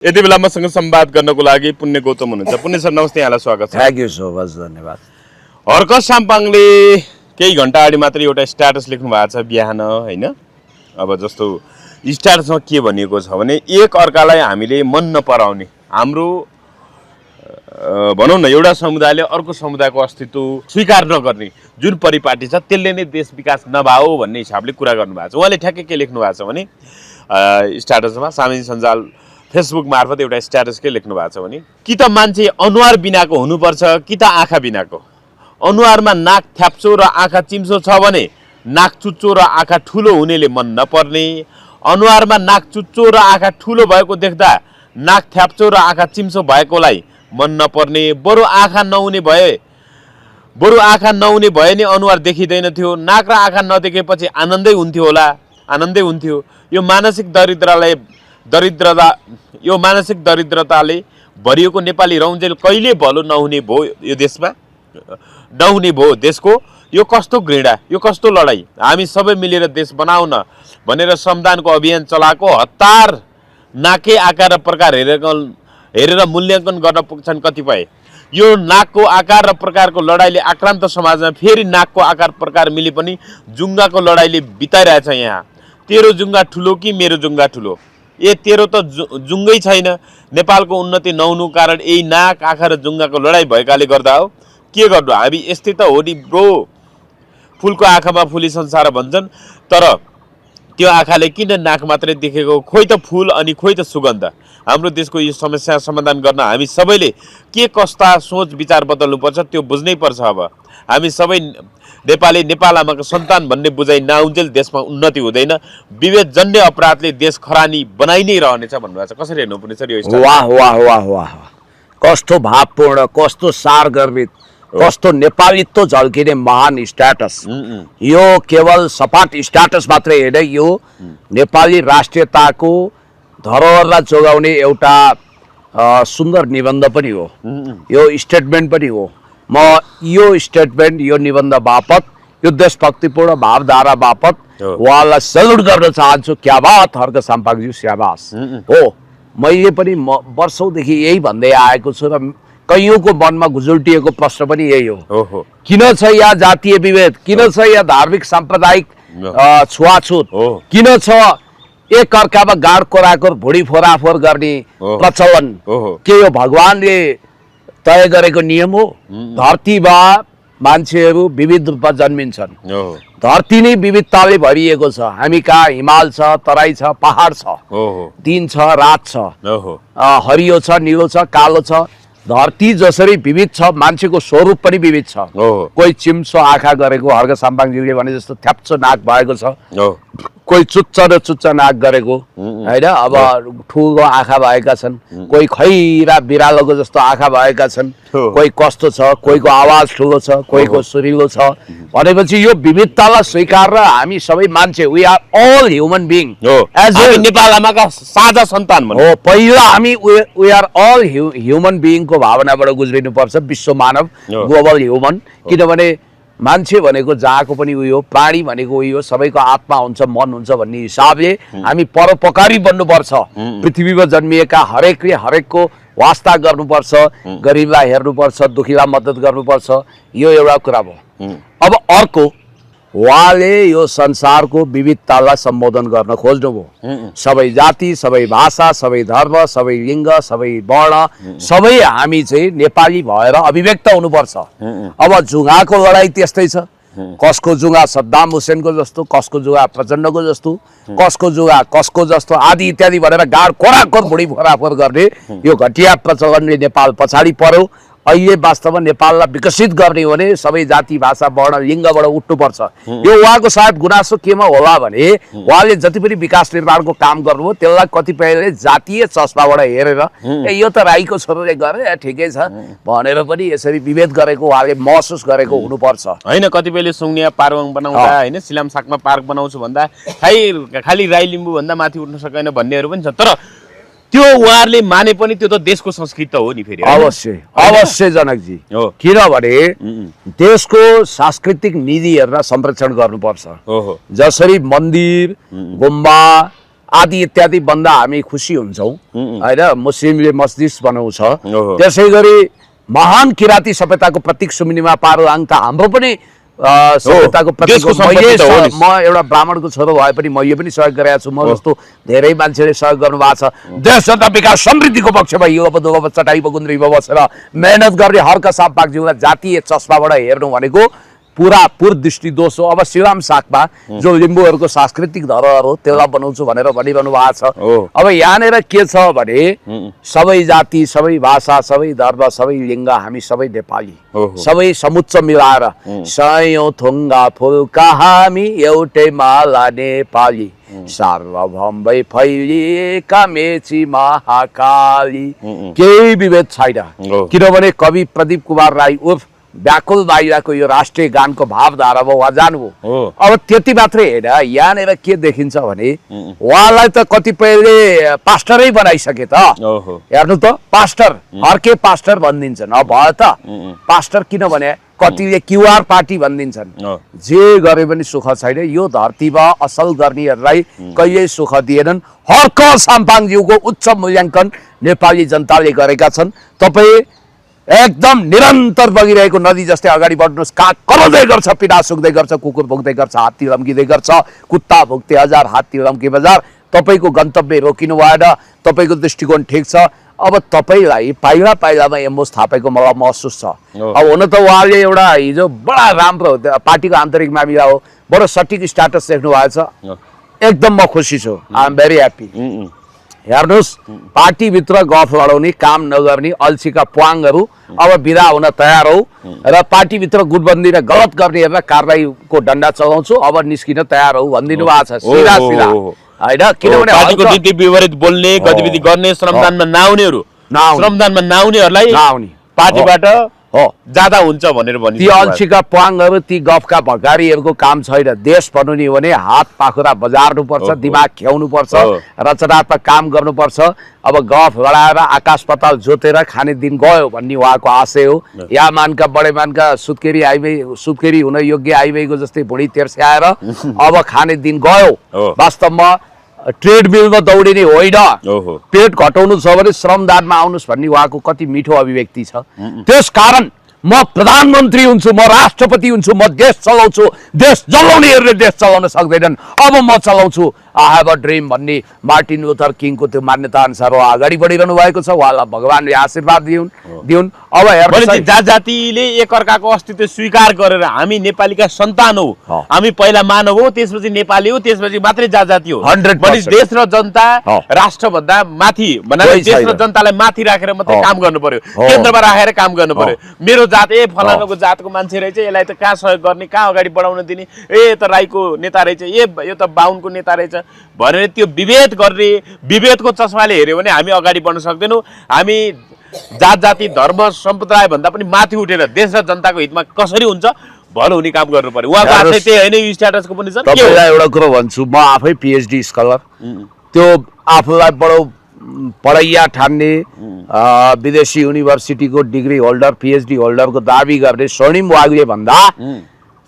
यति बेला मसँग संवाद गर्नको लागि पुण्य गौतम हुनुहुन्छ। पुण्य सर नमस्ते, यहाँलाई स्वागत छ। थ्याङ्क यू सो मच, धन्यवाद। हर्क साम्पाङले केही घण्टा अगाडि मात्रै एउटा स्ट्याटस लेख्नु भएको छ बिहान, हैन? अब जस्तो स्ट्याटसमा के भनिएको छ भने एक अर्कालाई हामीले मन नपराउने, हाम्रो भनौँ न एउटा समुदायले अर्को समुदायको अस्तित्व स्वीकार नगर्ने जुन परिपाटी छ त्यसले नै देश विकास नभाओ भन्ने हिसाबले कुरा गर्नुभएको छ। उहाँले ठ्याक्कै के लेख्नु भएको छ भने स्ट्याटसमा सामाजिक सञ्जाल फेसबुक मार्फत एउटा स्ट्याटस के लेख्नु भएको छ भने कि त मान्छे अनुहार बिनाको हुनुपर्छ कि त आँखा बिनाको। अनुहारमा नाक थ्याप्चो र आँखा चिम्सो छ भने नाक चुच्चो र आँखा ठुलो हुनेले मन नपर्ने, अनुहारमा नाक चुच्चो र आँखा ठुलो भएको देख्दा नाक थ्याप्चो र आँखा चिम्सो भएकोलाई मन नपर्ने, बरु आँखा नहुने भए नि अनुहार देखिँदैन थियो, नाक र आँखा नदेखेपछि आनन्दै हुन्थ्यो होला, आनन्दै हुन्थ्यो। यो मानसिक दरिद्रताले भरिएको नेपाली रौन्जेल कहिले भलो नहुने भयो यो देशमा, नहुने भयो देशको। यो कस्तो घृणा, यो कस्तो लडाइँ। हामी सबै मिलेर देश बनाउन भनेर श्रमदानको अभियान चलाएको हतार नाके आकार र प्रकार हेरेर मूल्याङ्कन गर्न पुग्छन् कतिपय। यो नाकको आकार र प्रकारको लडाइँले आक्रान्त समाजमा फेरि नाकको आकार प्रकार मिले पनि जुङ्गाको लडाइँले बिताइरहेछ। यहाँ तेरो जुङ्गा ठुलो कि मेरो जुङ्गा ठुलो? तेरो त जुङ्गै छैन। नेपालको उन्नति नहुनु कारण यही नाक आँखा र जुङ्गाको लडाइँ भएकाले गर्दा हो। के गर्नु, हामी यस्तै त हो नि ब्रो। फुलको आँखामा फुली संसार भन्छन्, तर त्यो आँखाले किन नाक मात्रै देखेको? खोइ त फुल अनि खोइ त सुगन्ध। हाम्रो देशको यो समस्या समाधान गर्न हामी सबैले के कस्ता सोच विचार बदल्नुपर्छ त्यो बुझ्नै पर्छ। अब हामी सबै नेपाली नेपाल आमाको सन्तान भन्ने बुझाइ नआउन्जेल देशमा उन्नति हुँदैन। विभेदजन्य अपराधले देश खरानी बनाइ नै रहनेछ भन्नुभएको छ। कसरी हेर्नुपर्ने सर यो? वाह वाह वाह वाह, कस्तो भावपूर्ण, कस्तो सारगर्भित, कस्तो नेपालीत्व झल्किने महान स्ट्याटस। यो केवल सपाट स्ट्याटस मात्रै होइन, यो नेपाली राष्ट्रियताको धरोहरलाई जोगाउने एउटा सुन्दर निबन्ध पनि हो, यो स्टेटमेन्ट पनि हो। म यो स्टेटमेन्ट, यो निबन्ध बापत, यो देशभक्तिपूर्ण भावधारा बापत उहाँलाई सल्युट गर्न चाहन्छु। क्या बात हर्क साम्पाङज्यू, स्याबास हो। मैले पनि वर्षौँदेखि यही भन्दै आएको छु र कैयौँको मनमा गुजुल्टिएको प्रश्न पनि यही हो। किन छ यहाँ जातीय विभेद? किन छ यहाँ धार्मिक साम्प्रदायिक छुवाछुत? किन छ एक अर्कामा गाड कोराकोर भुँडी फोराफोर गर्ने प्रचलन? के यो भगवानले तय गरेको नियम हो? धरतीमा मान्छेहरू विविध रूपमा जन्मिन्छन्, धरती नै विविधताले भरिएको छ। हामी कहाँ हिमाल छ, तराई छ, पहाड छ, दिन छ, रात छ, हरियो छ, निलो छ, कालो छ। धरती जसरी विविध छ, मान्छेको स्वरूप पनि विविध छ। कोही चिम्सो आँखा गरेको, हर्क साम्पाङज्यूले भने जस्तो थ्याप्चो नाक भएको छ, कोही चुच्च र चुच्च नाक गरेको होइन, अब ठुलो आँखा भएका छन्, कोही खैरा बिरालोको जस्तो आँखा भएका छन्, कोही कस्तो छ, कोहीको आवाज ठुलो छ, कोहीको सुरिलो छ। भनेपछि यो विविधतालाई स्वीकार हामी सबै मान्छे, we are all human being as Nepal आमाका साझा सन्तान हो। पहिला हामी वी आर अल ह्युमन बिङको भावनाबाट गुज्रिनुपर्छ, विश्व मानव, ग्लोबल ह्युमन। किनभने मान्छे भनेको जहाँको पनि उयो हो, प्राणी भनेको उयो हो, सबैको आत्मा हुन्छ, मन हुन्छ भन्ने हिसाबले हामी परोपकारी बन्नुपर्छ। पृथ्वीमा जन्मिएका हरेकले हरेकको वास्ता गर्नुपर्छ, गरिबलाई हेर्नुपर्छ, दुखीलाई मद्दत गर्नुपर्छ। यो एउटा कुरा भयो। अब अर्को, उहाँले यो संसारको विविधतालाई सम्बोधन गर्न खोज्नुभयो। सबै जाति, सबै भाषा, सबै धर्म, सबै लिङ्ग, सबै वर्ण, सबै हामी चाहिँ नेपाली भएर अभिव्यक्त हुनुपर्छ। अब जुङ्गाको लडाइँ त्यस्तै छ। कसको जुङ्गा सद्दाम हुसेनको जस्तो, कसको जुङ्गा प्रचण्डको जस्तो, कसको जुङ्गा कसको जस्तो आदि इत्यादि भनेर गाड कोराकोर भुँडी फोराफोर गर्ने यो घटिया प्रचलनले नेपाल पछाडि पर्यो। अहिले वास्तवमा नेपाललाई विकसित गर्ने हो भने सबै जाति भाषा वर्ण लिङ्गबाट उठ्नुपर्छ। यो उहाँको सायद गुनासो केमा होला भने उहाँले जति पनि विकास निर्माणको काम गर्नुभयो त्यसलाई कतिपयले जातीय चस्माबाट हेरेर यो त राईको छोरोले गरे ठिकै छ भनेर पनि यसरी विभेद गरेको उहाँले महसुस गरेको हुनुपर्छ। होइन, कतिपयले सुङ्निया पार्वङ बनाउँदा होइन, सिलामसाकमा पार्क बनाउँछु भन्दा खालि राई लिम्बू भन्दा माथि उठ्न सकेन भन्नेहरू पनि छ। तर त्यो उहाँहरूले माने पनि त्यो त देशको संस्कृति हो नि फेरि। अवश्य अवश्य जनकजी, किनभने देशको सांस्कृतिक निधिहरूलाई संरक्षण गर्नुपर्छ। जसरी मन्दिर, गुम्बा आदि इत्यादि बन्दा हामी खुसी हुन्छौँ होइन। मुस्लिमले मस्जिद बनाउँछ, ओहो। त्यसै गरी महान किराँती सभ्यताको प्रतीक सुम्निमा पारुहाङ त हाम्रो पनि सभ्यताको प्रतीक देशको हो। सम्पत्ति त हो नि। म एउटा ब्राह्मणको छोरो भए पनि मैले पनि सहयोग गरेको छु। म जस्तो धेरै मान्छेले सहयोग गर्नुभएको छ। देश जनता विकास समृद्धिको पक्षमा युवा दुगो चटाई गुन्द्रीमा बसेर मेहनत गर्ने हर्क साम्पाङज्यूलाई जातीय चस्माबाट हेर्नु भनेको पुरा पूर्व दृष्टि दोष हो। अब श्रीराम सागमा जो लिम्बूहरूको सांस्कृतिक धरोहर हो त्यसलाई बनाउँछु भनेर भनिरहनु भएको छ। अब यहाँनिर के छ भने सबै जाति, सबै भाषा, सबै धर्म, सबै लिङ्ग, हामी सबै नेपाली, सबै समुच्च मिलाएर सयौं थुङ्गा फुलका हामी एउटै माला नेपाली, सार्वभौम भई फैलिएका मेची महाकाली। केही विभेद छैन, किनभने कवि प्रदीप कुमार राई उर्फ व्याकुल बाहिरको यो राष्ट्रिय गानको भावधारामा उहाँ जानुभयो। अब त्यति मात्रै होइन, यहाँनिर के देखिन्छ भने उहाँलाई त कतिपयले पास्टरै बनाइसके त। हेर्नु त, पास्टर अर्कै पास्टर भनिदिन्छन्। अब भयो त पास्टर किन भने कतिले क्युआर पार्टी भनिदिन्छन्। जे गरे पनि सुख छैन। यो धरतीमा असल गर्नेहरूलाई कहिल्यै सुख दिएनन्। हर्क साम्पाङज्यूको उच्च मूल्याङ्कन नेपाली जनताले गरेका छन्। तपाईँ एकदम निरन्तर बगिरहेको नदी जस्तै अगाडि बढ्नुहोस्। काग कराउँदै गर्छ, पिडा सुक्दै गर्छ, कुकुर भुक्दै गर्छ, हात्ती लम्किँदै गर्छ, कुत्ता भुक्ते हजार, हात्ती लम्के बजार। तपाईँको गन्तव्य रोकिनु भएन, तपाईँको दृष्टिकोण ठिक छ। अब तपाईँलाई पाइला पाइलामा एम्बोस थापेको मलाई महसुस छ। अब हुन त उहाँले एउटा हिजो बडा राम्रो पार्टीको आन्तरिक मामिला हो, बडो सटिक स्ट्याटस देख्नु भएको छ। एकदम म खुसी छु, आई एम भेरी ह्याप्पी। हेर्नुहोस्, पार्टीभित्र गफ लडाउने, काम नगर्ने अल्छीका प्वाङहरू अब बिदा हुन तयार हौ र पार्टीभित्र गुटबन्दी र गलत गर्नेहरूलाई कारबाहीको डन्डा चलाउँछु, अब निस्किन तयार हौ भनिदिनु भएको छ सिधा सिधा होइन। किनभने पार्टीको नीति विपरीत बोल्ने, गतिविधि गर्ने, श्रमदानमा नआउनेहरू, श्रमदानमा नआउनेहरूलाई पार्टीबाट जादा हुन्छ भनेर भनिन्छ। ती अल्छीका प्वाङहरू, ती गफका भगारीहरूको काम छैन। देश बनाउने हो भने हात पाखुरा बजार्नुपर्छ, दिमाग ख्याउनुपर्छ, रचनात्मक काम गर्नुपर्छ। अब गफ लडाएर आकाश पाताल जोतेर खाने दिन गयो भन्ने उहाँको आशय हो। या मानका बडे मानका सुत्केरी हुन योग्य आइवेको जस्तै भुँडी तेर्स्याएर अब खाने दिन गयो। वास्तवमा ट्रेडमिलमा दौडिने होइन, पेट घटाउनु छ भने श्रमदानमा आउनुहोस् भन्ने उहाँको कति मिठो अभिव्यक्ति छ। त्यसकारण म प्रधानमन्त्री हुन्छु, म राष्ट्रपति हुन्छु, म देश चलाउँछु। देश जलाउनेहरूले देश चलाउन सक्दैनन्, अब म चलाउँछु। आई हेभ अ ड्रिम भन्ने मार्टिन लुथर किङको त्यो मान्यता अनुसार उहाँ अगाडि बढिरहनु भएको छ। उहाँलाई भगवानले आशीर्वाद दिउन्। अब हेर्नुहोस्, जातिले एकअर्काको अस्तित्व स्वीकार गरेर हामी नेपालीका सन्तान हौ, हामी पहिला मानव हो, त्यसपछि नेपाली हो, त्यसपछि मात्रै जाति हो। 100% देश र जनता राष्ट्रभन्दा माथि भन्नाले देश र जनतालाई माथि राखेर मात्रै काम गर्नु पर्यो, केन्द्रमा राखेर काम गर्नु पर्यो। मेरो जात फलानाको जातको मान्छे रहेछ, यसलाई त कहाँ सहयोग गर्ने, कहाँ अगाडि बढाउन दिने, यो त राईको नेता रहेछ, यो त बाहुनको नेता रहेछ भनेर त्यो विभेद गर्ने, विभेदको चस्माले हेऱ्यो भने हामी अगाडि बढ्न सक्दैनौँ। हामी जात जाति धर्म सम्प्रदाय भन्दा पनि माथि उठेर देश र जनताको हितमा कसरी हुन्छ भलो हुने काम गर्नु पर्यो। उहाँको आशय त्यही होइन, यो स्ट्याटसको पनि छ। तपाईँलाई एउटा कुरो भन्छु, म आफै पिएचडी स्कलर, त्यो आफूलाई बडो पढैया ठान्ने, विदेशी युनिभर्सिटीको डिग्री होल्डर, पिएचडी होल्डरको दाबी गर्ने स्वर्णिम वाग्ले भन्दा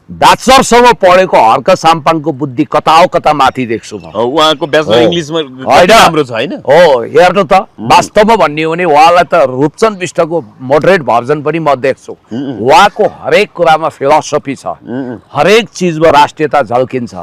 ब्याचलरसम्म पढेको हर्क साम्पाङको बुद्धि कता हो कता माथि देख्छु म। उहाँको ब्याचलर इङ्ग्लिसमा राम्रो छ हैन? हो, हेर्नु त, वास्तवमा भन्ने हो भने उहाँलाई त रूपचन्द बिष्टको मोडरेट भर्जन पनि म देख्छु। उहाँको हरेक कुरामा फिलोसफी छ, हरेक चिजमा राष्ट्रियता झल्किन्छ,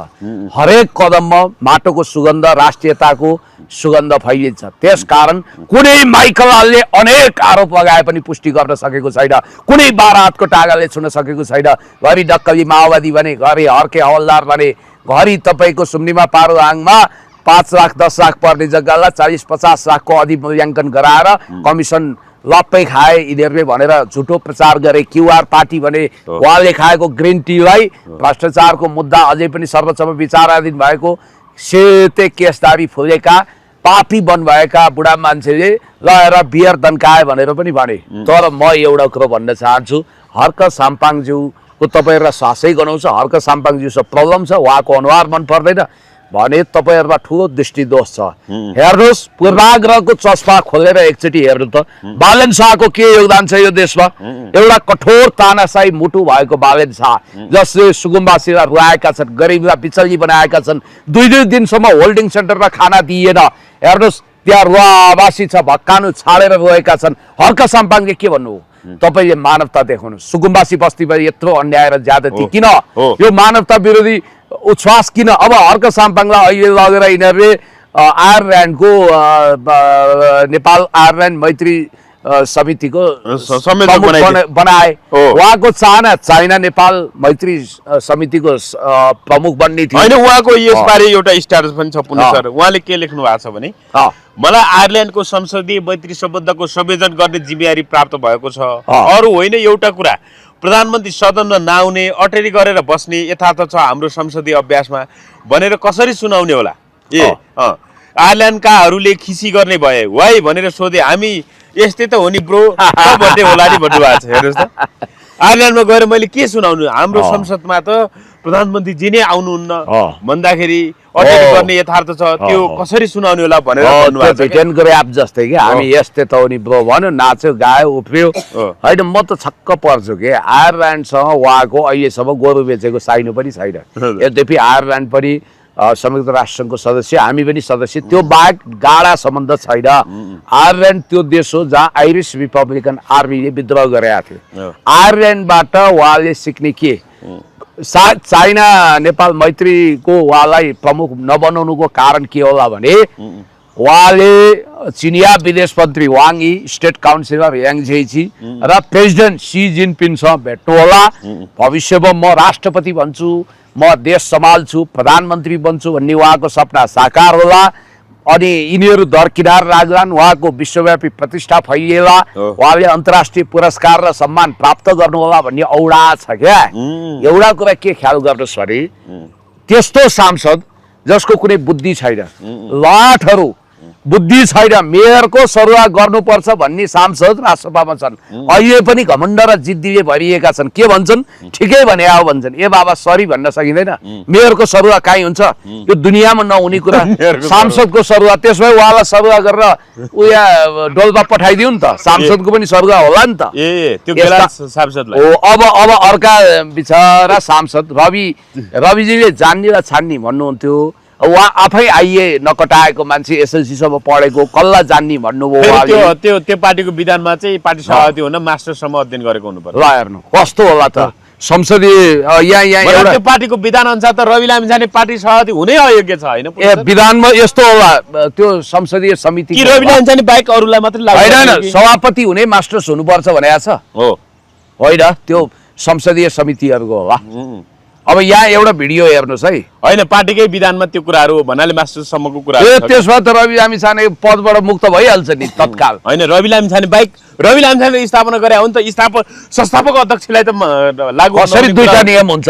हरेक कदममा माटोको सुगन्ध, राष्ट्रियताको सुगन्ध फैलिन्छ। त्यसकारण कुनै माइकलले अनेक आरोप लगाए पनि पुष्टि गर्न सकेको छैन, कुनै बारातको टागाले छुन सकेको छैन। घरि डक्कली माओवादी भने, घरि हर्के हवलदार भने, घरि तपाईँको सुम्निमा पारुहाङमा 5 लाख 10 लाख पर्ने जग्गालाई 40-50 लाखको अधिमूल्याङ्कन गराएर कमिसन लप्पै खाए यिनीहरूले भनेर झुटो प्रचार गरे। क्युआर पार्टी भने, उहाँले खाएको ग्रिन टीलाई भ्रष्टाचारको मुद्दा अझै पनि सर्वोच्चमा विचाराधीन भएको, सेते केसदारी फुलेका पापी बन्नुभएका बुढा मान्छेले लगेर बियर दन्काए भनेर पनि भने। तर म एउटा कुरो भन्न चाहन्छु, हर्क साम्पाङज्यूको तपाईँहरूलाई सासै गनाउँछ। हर्क साम्पाङज्यूसँग प्रब्लम छ, उहाँको अनुहार मन पर्दैन, भने तपाईँहरूमा ठुलो दृष्टिदोष छ। हेर्नुहोस्, पूर्वाग्रहको चस्मा खोलेर एकचोटि हेर्नु त बालेन शाहको के योगदान छ यो देशमा। एउटा कठोर तानाशाही मुटु भएको बालेन शाह जसले सुकुम्बासीलाई रुवाएका छन्, गरिबलाई बिचल्ली बनाएका छन्, 2-2 दिनसम्म होल्डिङ सेन्टरमा खाना दिएन। हेर्नुहोस्, त्यहाँ रुवावासी छ, भक्कानु छाडेर रोएका छन्। हर्क साम्पाङले के भन्नु हो? तपाईँले मानवता देखाउनु। सुकुम्बासी बस्तीमा यत्रो अन्याय र ज्यादती किन? यो मानवता विरोधी उच्छ्वास किन? अब हर्क साम्पाङलाई अहिले लगेर यिनीहरूले आयरल्यान्डको नेपाल आयरल्यान्ड मैत्री समितिको बनाए। उहाँको चाहना चाइना नेपाल मैत्री समितिको प्रमुख बन्ने थियो। होइन, उहाँको यसबारे एउटा स्ट्याटस पनि छ पुनः सर। उहाँले के लेख्नु भएको छ भने मलाई आयरल्यान्डको संसदीय मैत्री सम्बन्धको संयोजन गर्ने जिम्मेवारी प्राप्त भएको छ। अरू होइन, एउटा कुरा, प्रधानमन्त्री सदनमा नआउने, अटेरी गरेर बस्ने यथार्थ छ हाम्रो संसदीय अभ्यासमा भनेर कसरी सुनाउने होला? आयरल्यान्डकाहरूले खिसी गर्ने भए वाइ भनेर सोधे, हामी यस्तै त हो नि ब्रो भन्दै होला नि भन्नुभएको छ। हेर्नुहोस् त, आयरल्यान्डमा गएर मैले के सुनाउनु? हाम्रो संसदमा त प्रधानमन्त्री जी नै आउनुहुन्न भन्दाखेरि अटेरी गर्ने यथार्थ छ, त्यो कसरी सुनाउने होला भनेर भन्नुभएको छ। भेटेनको ऱ्याप जस्तै कि हामी यस्तै त हो नि ब्रो भन्यो, नाच्यो, गायो, उफ्रियो। होइन, म त छक्क पर्छु कि आयरल्यान्डसँग उहाँको अहिलेसम्म गोरु बेचेको साइनो पनि छैन। यद्यपि आयरल्यान्ड पनि संयुक्त राष्ट्रसङ्घको सदस्य, हामी पनि सदस्य, त्यो बाहेक गाढा सम्बन्ध छैन। आयरल्यान्ड त्यो देश हो जहाँ आइरिस रिपब्लिकन आर्मीले विद्रोह गरेका थियो। आयरल्यान्डबाट उहाँले सिक्ने के? सायद चाइना नेपाल मैत्रीको उहाँलाई प्रमुख नबनाउनुको कारण के होला भने उहाँले चिनिया विदेश मन्त्री वाङ यी, स्टेट काउन्सिलर याङ झेची र प्रेसिडेन्ट सी जिनपिङसँग भेट्नु होला। भविष्यमा म राष्ट्रपति बन्छु, म देश सम्हाल्छु, प्रधानमन्त्री बन्छु भन्ने उहाँको सपना साकार होला। अनि यिनीहरू दरकिनार राख्लान्, उहाँको विश्वव्यापी प्रतिष्ठा फैलिएला, उहाँले अन्तर्राष्ट्रिय पुरस्कार र सम्मान प्राप्त गर्नुहोला भन्ने औडा छ क्या। एउटा कुरा के ख्याल गर्नुहोस् भने त्यस्तो सांसद जसको कुनै बुद्धि छैन, लाठहरू बुद्धि छैन, मेयरको सरुवा गर्नुपर्छ भन्ने सांसद राष्ट्रसभामा छन्। अहिले पनि घमण्ड र जिद्दीले भरिएका छन्। के भन्छन्? ठिकै भने आओ भन्छन्। ए बाबा सरी भन्न सकिँदैन, मेयरको सरुवा काहीँ हुन्छ? यो दुनियाँमा नहुने कुरा। सांसदको सरुवा, त्यसमा उहाँलाई सरुवा गरेर उया डोल्पा पठाइदिउँ नि त, सांसदको पनि सरुवा होला नि त। अब अर्का बिचरा सांसद रविजीले जान्ने र छान्ने भन्नुहुन्थ्यो। उहाँ आफै आइए नकटाएको मान्छे, एसएलसीसम्म पढेको, कसलाई जान्ने भन्नुभयो। त्यो पार्टीको विधानमा चाहिँ पार्टी सभापति हुन मास्टरसम्म अध्ययन गरेको हुनुपर्छ। ल हेर्नु कस्तो होला त संसदीय यहाँ त्यो पार्टीको विधान अनुसार त रवि लामिछाने पार्टी सभापति हुनै अयोग्य छ। होइन, विधानमा यस्तो होला, त्यो संसदीय समिति कि रवि लामिछाने बाहेक अरूलाई मात्रै लागू होइन, सभापति हुने मास्टर्स हुनुपर्छ भनेको छ। होइन, त्यो संसदीय समितिहरूको होला। अब यहाँ एउटा भिडियो हेर्नुहोस् है। होइन, पार्टीकै विधानमा त्यो कुराहरू हो भन्नाले मास्टरसम्मको कुरा। त्यसमा त रवि लामिछाने पदबाट मुक्त भइहाल्छ नि तत्काल। होइन, रवि लामिछाने बाहेक रवि लामिछानेले स्थापना गरे हो नि त। संस्थापक अध्यक्षलाई त लागू कसरी दुईटा नियम हुन्छ?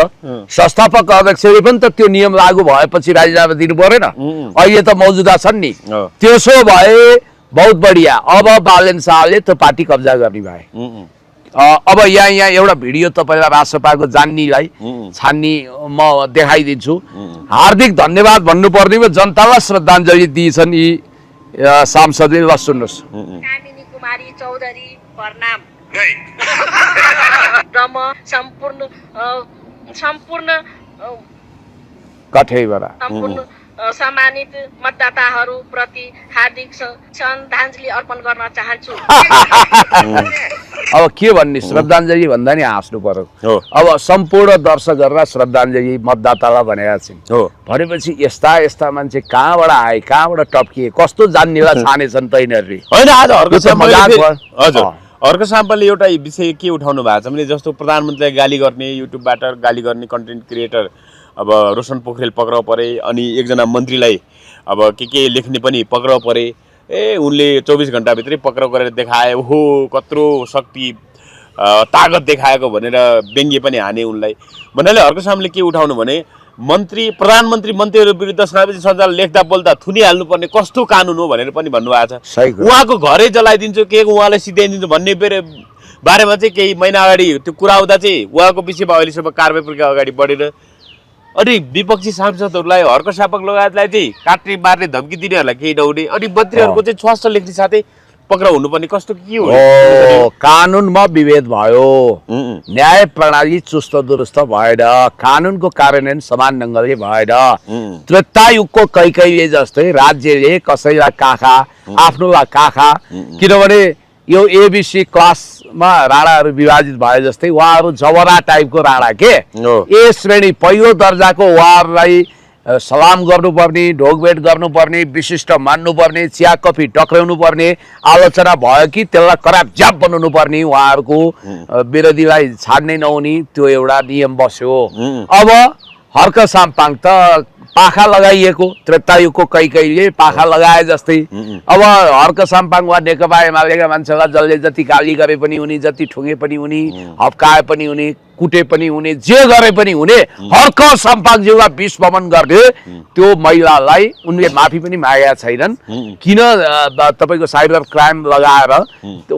संस्थापक अध्यक्षले पनि त त्यो नियम लागू भएपछि राजीनामा दिनु परेन? अहिले त मौजुदा छन् नि। त्यसो भए बहुत बढिया। अब बालेन शाहले त्यो पार्टी कब्जा गर्ने भए। अब यहाँ एउटा भिडियो तपाईँलाई राष्ट्रसभाको जान्नीलाई छान्नी म देखाइदिन्छु। हार्दिक धन्यवाद भन्नुपर्ने जनतालाई श्रद्धाञ्जली दिएछन् यी सांसदले। ल सुन्नुहोस्। कामिनी कुमारी चौधरी प्रणाम। र म सम्पूर्ण सम्मानित मतदाताहरू प्रति हार्दिक श्रद्धाञ्जली अर्पण गर्न चाहन्छु। अब के भन्ने, श्रद्धाञ्जली भन्दा नि हाँस्नु पर्यो। अब सम्पूर्ण दर्शकहरूलाई श्रद्धाञ्जली मतदातालाई भनेका छिन्। भनेपछि यस्ता यस्ता मान्छे कहाँबाट आए, कहाँबाट टप्किए, कस्तो जान्नेलाई छानेछन् त यिनीहरूले। होइन, आज अर्को साम्पाले एउटा विषय के उठाउनु भएको छ भने जस्तो प्रधानमन्त्रीलाई गाली गर्ने, युट्युबबाट गाली गर्ने कन्टेन्ट क्रिएटर अब रोशन पोखरेल पक्राउ परे, अनि एकजना मन्त्रीलाई अब के लेख्ने पनि पक्राउ परे। उनले 24 घण्टाभित्रै पक्राउ गरेर देखाए, ओहो कत्रो शक्ति तागत देखाएको भनेर व्यङ्ग्य पनि हाने उनलाई। भन्नाले अर्को सामले के उठाउनु भने प्रधानमन्त्री मन्त्रीहरू विरुद्ध सामाजिक सञ्जाल लेख्दा बोल्दा थुनिहाल्नुपर्ने कस्तो कानुन हो भनेर पनि भन्नुभएको छ। उहाँको घरै जलाइदिन्छु, के उहाँलाई सिध्याइदिन्छु भन्ने बारेमा चाहिँ केही महिना अगाडि त्यो कुरा आउँदा चाहिँ उहाँको विषयमा अहिलेसम्म कारबाही प्रक्रिया अगाडि बढेर अनि विपक्षी सांसदहरूलाई हर्क सापक लगायतलाई चाहिँ काट्ने मार्ने धम्की दिनेहरूलाई केही नहुने अनि मन्त्रीहरूको चाहिँ स्वास्थ्य लेख्ने साथै पक्राउ हुनुपर्ने कस्तो के हो कानुनमा विभेद भयो न्याय प्रणाली चुस्त दुरुस्त भएन कानुनको कार्यान्वयन समान ढङ्गले भएन त्रेतायुगको कैकैले जस्तै राज्यले कसैलाई काखा आफ्नोलाई काखा किनभने यो एबिसी क्लासमा राणाहरू विभाजित भए जस्तै उहाँहरू जबरा टाइपको राणा के ए श्रेणी पहिलो दर्जाको उहाँहरूलाई सलाम गर्नुपर्ने ढोकभेट गर्नुपर्ने विशिष्ट मान्नुपर्ने चिया कफी टक्राउनु पर्ने आलोचना भयो कि त्यसलाई खराब ज्याप बनाउनु पर्ने उहाँहरूको विरोधीलाई छाड्नै नहुने त्यो एउटा नियम बस्यो अब हर्क साम्पाङ त पाखा लगाइएको त्रेतायुगको कैकैले पाखा लगाए जस्तै अब हर्क साम्पाङ वा नेकपा एमालेका मान्छेलाई जसले जति गाली गरे पनि हुने जति ठुगे पनि हुने हप्काए पनि हुने कुटे पनि हुने जे गरे पनि हुने हर्क साम्पाङज्यूलाई विस्फोमन गर्ने त्यो महिलालाई उनले माफी पनि मागेका छैनन् किन तपाईको साइबर क्राइम लगाएर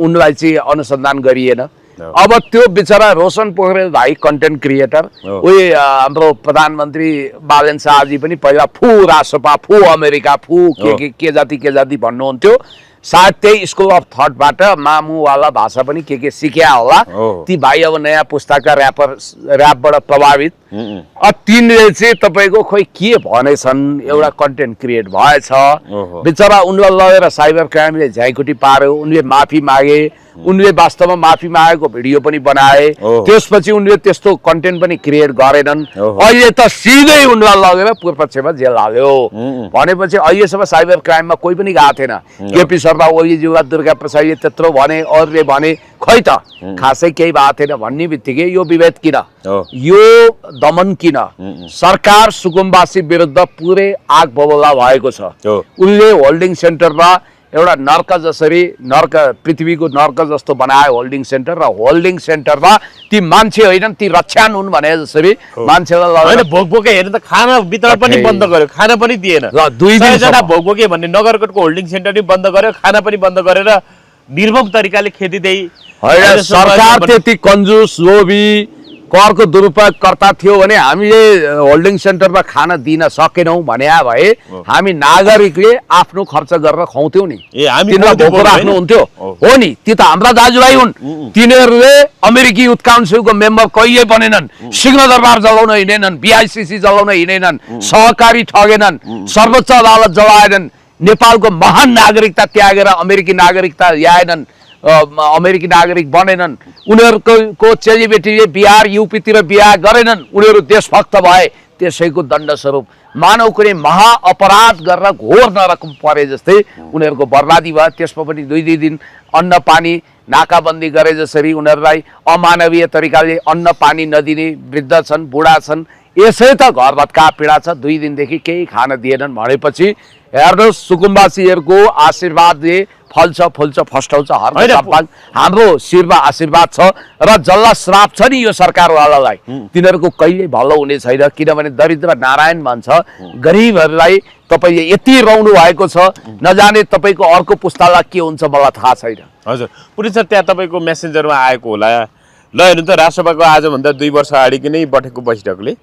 उनलाई चाहिँ अनुसन्धान गरिएन अब त्यो बिचरा रोशन पोखरेल भाइ कन्टेन्ट क्रिएटर उही हाम्रो प्रधानमन्त्री बालेन शाहजी पनि पहिला फु रासपा फु अमेरिका फु के जाति भन्नुहुन्थ्यो सायद त्यही स्कुल अफ थटबाट मामुवाला भाषा पनि के सिक्या होला ती भाइ अब नयाँ पुस्ताका ऱ्यापबाट प्रभावित तिनले चाहिँ तपाईँको खोइ के भनेछन् एउटा कन्टेन्ट क्रिएट भएछ बिचरा उनलाई लगेर साइबर क्राइमले झ्याइकुटी पार्यो उनले माफी मागे उनले वास्तवमा माफी मागेको भिडियो पनि बनाए त्यसपछि उनले त्यस्तो कन्टेन्ट पनि क्रिएट गरेनन् अहिले त सिधै उनलाई लगेर पूर्वपक्षमा जेल हाल्यो भनेपछि अहिलेसम्म साइबर क्राइममा कोही पनि गएको थिएन केपी शर्मा ओलीज्यूलाई दुर्गा प्रसादले त्यत्रो भने अरूले भने खै त खासै केही भएको थिएन भन्ने बित्तिकै यो विभेद किन यो दमन किन सरकार सुकुम्बासी विरुद्ध पुरै आग बबोला भएको छ उनले होल्डिङ सेन्टरमा एउटा नर्क जसरी नर्क पृथ्वीको नर्क जस्तो बनायो होल्डिङ सेन्टर र होल्डिङ सेन्टरमा ती मान्छे होइनन् ती रक्षान हुन् भने जसरी मान्छेलाई होइन भोकभोके हेर्नु त खाना वितरण पनि बन्द गर्यो खाना पनि दिएन ल 2 दिनजना भोकभोके भन्ने नगरकोटको होल्डिङ सेन्टर पनि बन्द गर्यो खाना पनि बन्द गरेर निर्मम तरिकाले खेती देई होइन सरकार त्यति कन्जुस लोभी करको दुरुपयोगकर्ता थियो भने हामीले होल्डिङ सेन्टरमा खाना दिन सकेनौं भने भए हामी नागरिकले आफ्नो खर्च गरेर खुवाउँथ्यौं नि तिनीलाई भोको राख्नुहुन्थ्यो हो नि ती त हाम्रा दाजुभाइ हुन् तिनीहरूले अमेरिकी युथ काउन्सिलको मेम्बर कहिले बनेनन् सिंहदरबार जलाउन हिँडेनन् बीआईसीसी जलाउन हिँडेनन् सहकारी ठगेनन् सर्वोच्च अदालत जलाएनन् नेपालको महान नागरिकता त्यागेर अमेरिकी नागरिकता ल्याएनन् अमेरिकी नागरिक बनेनन् उनीहरूको चेलीबेटीले बिहार यूपीतिर बिहा गरेनन् उनीहरू देशभक्त भए त्यसैको दण्ड स्वरूप मानव कुनै महा अपराध गरेर घोर नरकम परे जस्तै उनीहरूको बर्बादी भयो त्यसमा पनि 2 दिन अन्न पानी नाकाबन्दी गरे जसरी उनीहरूलाई अमानवीय तरिकाले अन्न पानी नदिने वृद्ध छन् बुढा छन् यसै त घर भत्का पीडा छ 2 दिनदेखि केही खान दिएनन् भनेपछि हेर्नुहोस् सुकुम्बासीहरूको आशीर्वादले फल्छ फुल्छ फस्टाउँछ हाम्रो शिरमा आशीर्वाद छ र जल्ला श्राप छ नि यो सरकारवालालाई तिनीहरूको कहिले भलो हुने छैन किनभने दरिद्र नारायण भन्छ गरिबहरूलाई तपाईले यति रौनु भएको छ नजाने तपाईको अर्को पुस्तालाई के हुन्छ मलाई थाहा छैन हजुर पुलिस सर त्यहाँ तपाईको मेसेन्जरमा आएको होला ल हेर्नु त राष्ट्रसभाको आजभन्दा 2 वर्ष अगाडि नै बटेको बैठकले